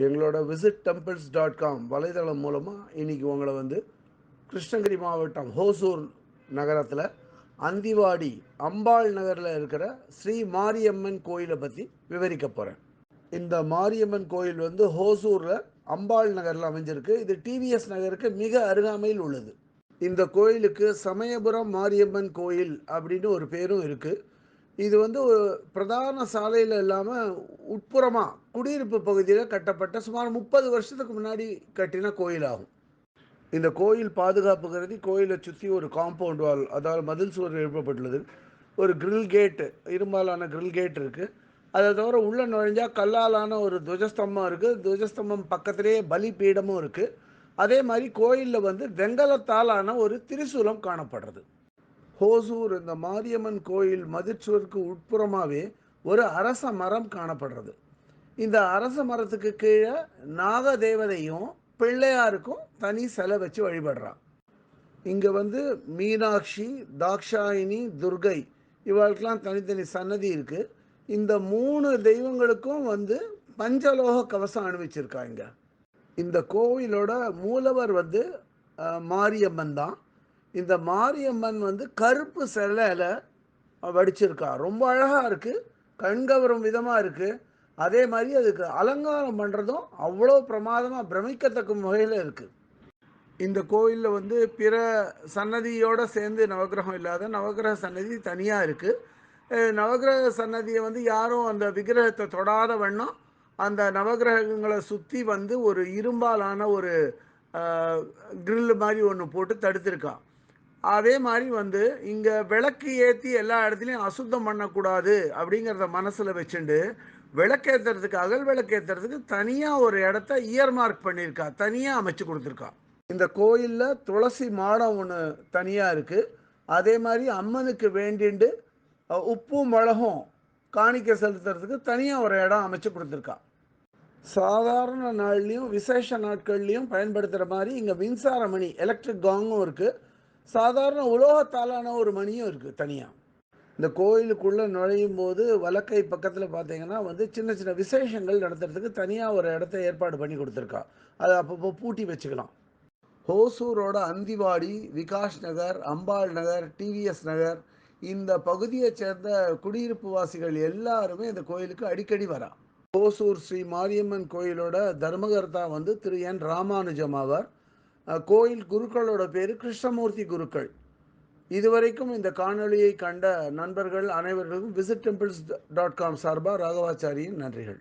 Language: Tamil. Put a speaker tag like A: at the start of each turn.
A: எங்களோட visitTemples.com வலைதளம் மூலமாக இன்றைக்கி உங்களை கிருஷ்ணகிரி மாவட்டம் ஹோசூர் நகரத்தில் அந்திவாடி அம்பாள் நகரில் இருக்கிற ஸ்ரீ மாரியம்மன் கோயிலை பற்றி விவரிக்க போகிறேன். இந்த மாரியம்மன் கோயில் ஹோசூரில் அம்பாள் நகரில் அமைஞ்சிருக்கு. இது டிவிஎஸ் நகருக்கு மிக அருகாமையில் உள்ளது. இந்த கோயிலுக்கு சமயபுரம் மாரியம்மன் கோயில் அப்படின்னு ஒரு பேரும் இருக்குது. இது ஒரு பிரதான சாலையில் இல்லாமல் உட்புறமாக குடியிருப்பு பகுதியில் கட்டப்பட்ட சுமார் 30 வருஷத்துக்கு முன்னாடி கட்டின கோயிலாகும். இந்த கோயில் பாதுகாப்பு கருதி கோயிலை சுற்றி ஒரு காம்பவுண்ட் வால், அதாவது மதில் சுவர் எழுப்பப்பட்டுள்ளது. ஒரு கிரில் கேட்டு, இரும்பாலான கிரில் கேட் இருக்குது. அதை தவிர உள்ளே நுழைஞ்சால் கல்லாலான ஒரு துவஜஸ்தம்பம் இருக்குது. துவஜஸ்தம்பம் பக்கத்திலேயே பலிபீடமும் இருக்குது. அதே மாதிரி கோயிலில் வெங்கலத்தாலான ஒரு திரிசூலம் காணப்படுறது. ஹோசூர் இந்த மாரியம்மன் கோயில் மதிச்சுவருக்கு உட்புறமாகவே ஒரு அரச மரம் காணப்படுறது. இந்த அரச மரத்துக்கு கீழே நாகதேவதையும் பிள்ளையாருக்கும் தனி சிலை வச்சு வழிபடுறான். இங்கே மீனாட்சி, தாக்ஷாயினி, துர்கை இவளுக்கெல்லாம் தனித்தனி சன்னதி இருக்குது. இந்த 3 தெய்வங்களுக்கும் பஞ்சலோக கவசம் அணிவிச்சிருக்காங்க. இந்த கோவிலோட மூலவர் மாரியம்மன் தான். இந்த மாரியம்மன் கருப்பு சிலையில் வடிச்சிருக்கா. ரொம்ப அழகாக இருக்குது, கண்கவரும் விதமாக இருக்குது. அதே மாதிரி அதுக்கு அலங்காரம் பண்ணுறதும் அவ்வளோ பிரமாதமாக பிரமிக்கத்தக்க வகையில் இருக்குது. இந்த கோயிலில் பிற சன்னதியோடு சேர்ந்து நவகிரகம் இல்லாத நவகிரக சன்னதி தனியாக இருக்குது. நவகிரக சன்னதியை யாரும் அந்த விக்கிரகத்தை தொடாத வண்ணம் அந்த நவகிரகங்களை சுற்றி ஒரு இரும்பாலான ஒரு கிரில் மாதிரி ஒன்று போட்டு தடுத்திருக்கான். அதே மாதிரி இங்கே விளக்கு ஏற்றி எல்லா இடத்துலையும் அசுத்தம் பண்ணக்கூடாது அப்படிங்கிறத மனசில் வச்சுண்டு விளக்கேற்றுறதுக்கு, அகல் விளக்கேற்றுறதுக்கு தனியாக ஒரு இடத்த இயர்மார்க் பண்ணியிருக்கா, தனியாக அமைச்சு கொடுத்துருக்கா. இந்த கோயிலில் துளசி மாடம் ஒன்று தனியாக இருக்குது. அதே மாதிரி அம்மனுக்கு வேண்டிண்டு உப்பும் மிளகும் காணிக்கை செலுத்துறதுக்கு தனியாக ஒரு இடம் அமைச்சு கொடுத்துருக்கா. சாதாரண நாள்லேயும் விசேஷ நாட்கள்லேயும் பயன்படுத்துகிற மாதிரி இங்கே மின்சார மணி, எலக்ட்ரிக் காங்கும் இருக்குது. சாதாரண உலோகத்தாலான ஒரு மணியும் இருக்குது தனியாக. இந்த கோயிலுக்குள்ளே நுழையும் போது வலக்கை பக்கத்தில் பார்த்தீங்கன்னா சின்ன சின்ன விசேஷங்கள் நடத்துறதுக்கு தனியாக ஒரு இடத்த ஏற்பாடு பண்ணி கொடுத்துருக்கா. அதை அப்பப்போ பூட்டி வச்சுக்கலாம். ஹோசூரோட அந்திவாடி, விகாஷ் நகர், அம்பாள் நகர், டிவிஎஸ் நகர் இந்த பகுதியை சேர்ந்த குடியிருப்பு வாசிகள் எல்லாருமே இந்த கோயிலுக்கு அடிக்கடி வரா. ஹோசூர் ஸ்ரீ மாரியம்மன் கோயிலோட தர்மகர்த்தா திரு என் ராமானுஜம் ஆவார். கோயில் குருக்களோட பேர் கிருஷ்ணமூர்த்தி குருக்கள். இதுவரைக்கும் இந்த காணொளியை கண்ட நண்பர்கள் அனைவர்களுக்கும் visitTemples.com சார்பாக ராகவாச்சாரியின் நன்றிகள்.